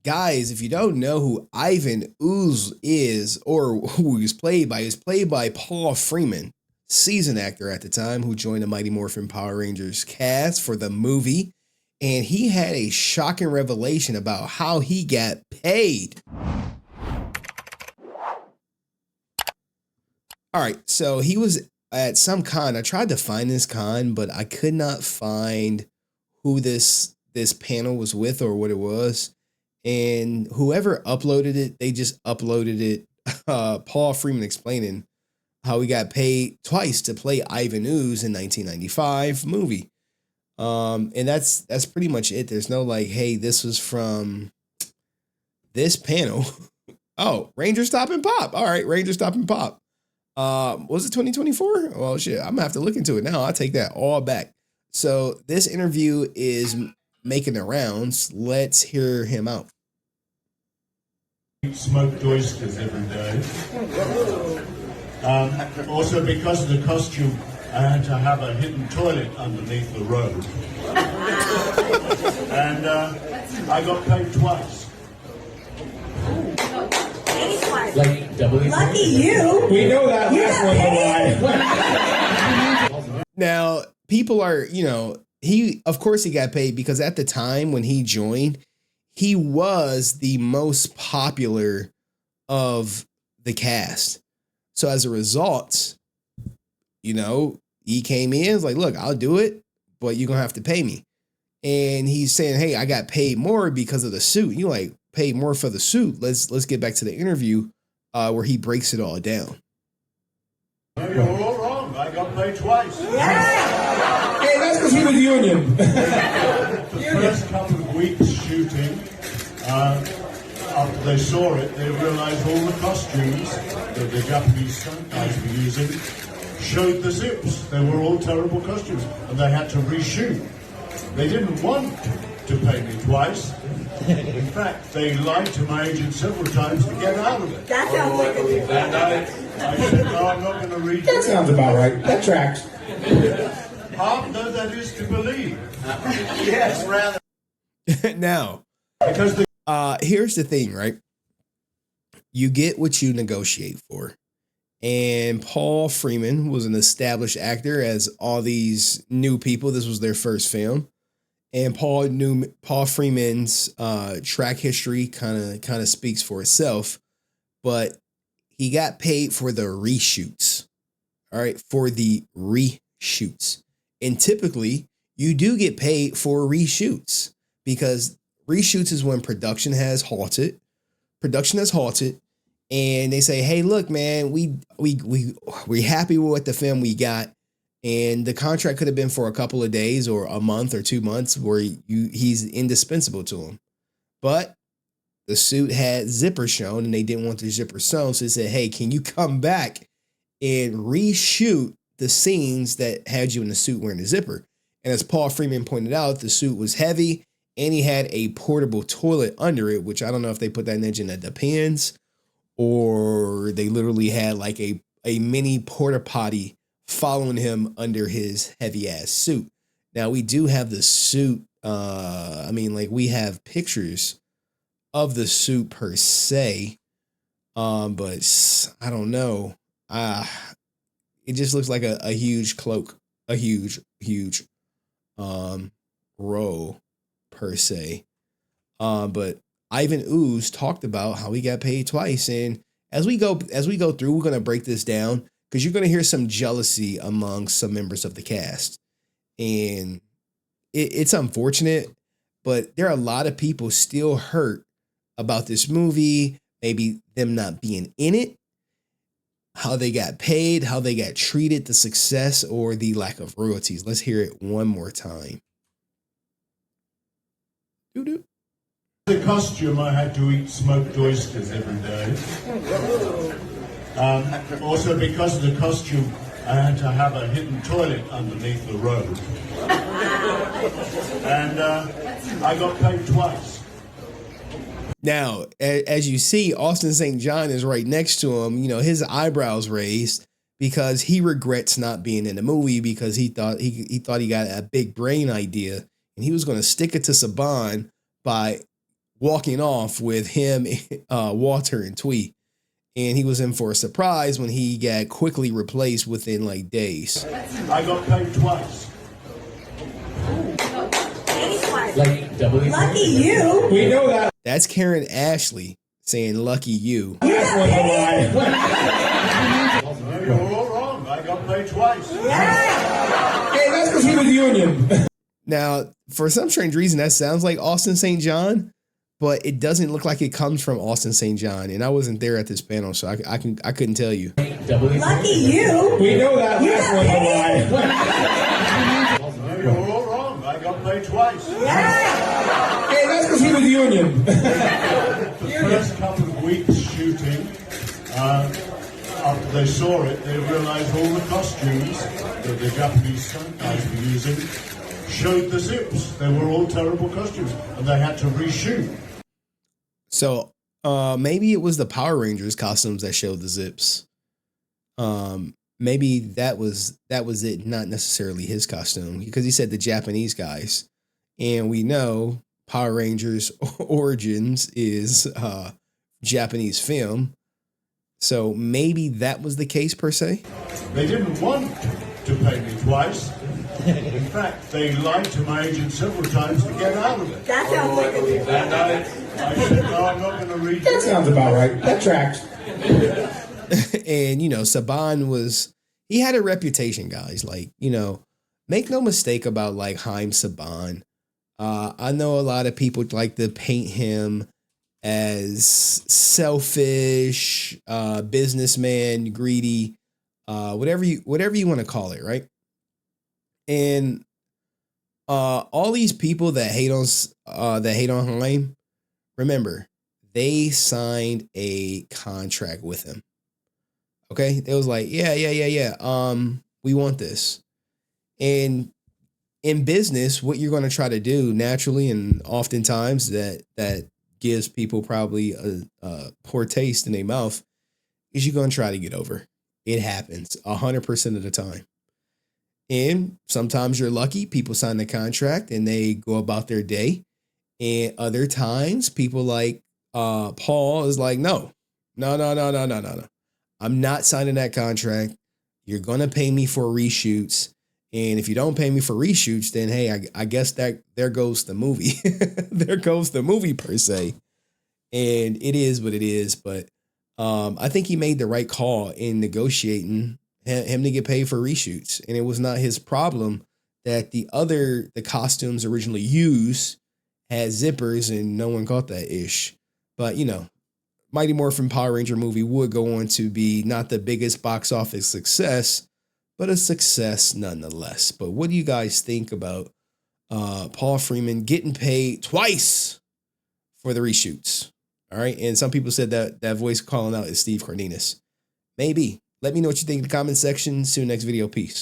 Guys, if you don't know who Ivan Ooze is or who he's played by Paul Freeman, seasoned actor at the time who joined the Mighty Morphin Power Rangers cast for the movie. And he had a shocking revelation about how he got paid. All right, so he was at some con. I tried to find this con, but I could not find who this panel was with or what it was. And whoever uploaded it, they just uploaded it. Paul Freeman explaining how he got paid twice to play Ivan Ooze in 1995 movie. And that's pretty much it. There's no like, hey, this was from this panel. Oh, Ranger Stop and Pop. All right, Ranger Stop and Pop. Was it 2024? Well, shit, I'm gonna have to look into it now. I'll take that all back. So this interview is making the rounds. Let's hear him out. Smoked oysters every day. Also, because of the costume, I had to have a hidden toilet underneath the robe. And I got paid twice. Like double. Lucky you. We know that last one. Now, people are, of course he got paid because at the time when he joined, he was the most popular of the cast. So as a result, he came in, was like, look, I'll do it, but you're going to have to pay me. And he's saying, hey, I got paid more because of the suit. You like paid more for the suit. Let's get back to the interview where he breaks it all down. You're all wrong. I got paid twice. Yeah. Hey, that's because he was union. The first couple of weeks shooting, after they saw it, they realized all the costumes that the Japanese stunt guys were using showed the zips. They were all terrible costumes, and they had to reshoot. They didn't want to pay me twice. In fact, they lied to my agent several times to get out of it. That sounds like a good And I said, no, I'm not going to read That sounds about right. That tracks. Half no, that is to believe. Yes, rather. Now, Because the here's the thing, right? You get what you negotiate for. And Paul Freeman was an established actor as all these new people. This was their first film. And Paul Freeman's track history kind of speaks for itself. But he got paid for the reshoots. All right, for the reshoots. And typically, you do get paid for reshoots because reshoots is when production has halted. And they say, hey, look, man, we're happy with the film we got. And the contract could have been for a couple of days or a month or 2 months where he's indispensable to him. But the suit had zippers shown and they didn't want the zipper sewn. So they said, hey, can you come back and reshoot the scenes that had you in the suit wearing the zipper? And as Paul Freeman pointed out, the suit was heavy and he had a portable toilet under it, which I don't know if they put that in engine that depends, or they literally had like a mini porta potty following him under his heavy ass suit. Now we do have the suit. We have pictures of the suit per se. But I don't know. It just looks like a huge cloak, a huge row per se. But Ivan Ooze talked about how he got paid twice. And as we go through, we're going to break this down because you're going to hear some jealousy among some members of the cast. And it's unfortunate, but there are a lot of people still hurt about this movie, maybe them not being in it, how they got paid, how they got treated, the success or the lack of royalties. Let's hear it one more time. Doo-doo. the costume, I had to eat smoked oysters every day. Also, because of the costume, I had to have a hidden toilet underneath the robe. And I got paid twice. Now, as you see, Austin St. John is right next to him. You know, his eyebrows raised because he regrets not being in the movie because he thought he got a big brain idea and he was going to stick it to Saban by walking off with him, Walter, and Twee. And he was in for a surprise when he got quickly replaced within like days. I got paid twice. Like W. Lucky you. We know that. That's Karen Ashley saying, "Lucky you." That's one of the lie. No, you're all wrong. I got paid twice. Hey, that's because he was union. Now, for some strange reason, that sounds like Austin St. John, but it doesn't look like it comes from Austin St. John. And I wasn't there at this panel, so I couldn't tell you. W. Lucky you. We know that. That's one of the lie. No, you're all wrong. I got paid twice. Hey, that's because he was union. The first couple of weeks shooting, after they saw it, they realized all the costumes that the Japanese stunt guys were using showed the zips. They were all terrible costumes, and they had to reshoot. So maybe it was the Power Rangers costumes that showed the zips. Maybe that was it, not necessarily his costume, because he said the Japanese guys, and we know Power Rangers Origins is Japanese film. So maybe that was the case per se. They didn't want to pay me twice. In fact, they lied to my agent several times to get out of it. That sounds like a good And I said, no, I'm not going to read That it. sounds about right. That tracks. And, Saban he had a reputation, guys. Like, make no mistake about like Haim Saban. I know a lot of people like to paint him as selfish, businessman, greedy, whatever you want to call it, right? And all these people that hate on Haim, remember, they signed a contract with him. Okay, they was like, yeah. We want this, and in business, what you're going to try to do naturally, and oftentimes that gives people probably a poor taste in their mouth, is you're going to try to get over. It happens 100% of the time. And sometimes you're lucky, people sign the contract and they go about their day. And other times people like Paul is like, no. I'm not signing that contract. You're going to pay me for reshoots. And if you don't pay me for reshoots, then, hey, I guess that there goes the movie. There goes the movie per se. And it is what it is. But I think he made the right call in negotiating him to get paid for reshoots. And it was not his problem that the costumes originally used had zippers and no one caught that ish. But, Mighty Morphin Power Ranger movie would go on to be not the biggest box office success, but a success nonetheless. But what do you guys think about Paul Freeman getting paid twice for the reshoots? All right. And some people said that voice calling out is Steve Cardenas. Maybe. Let me know what you think in the comment section. See you next video. Peace.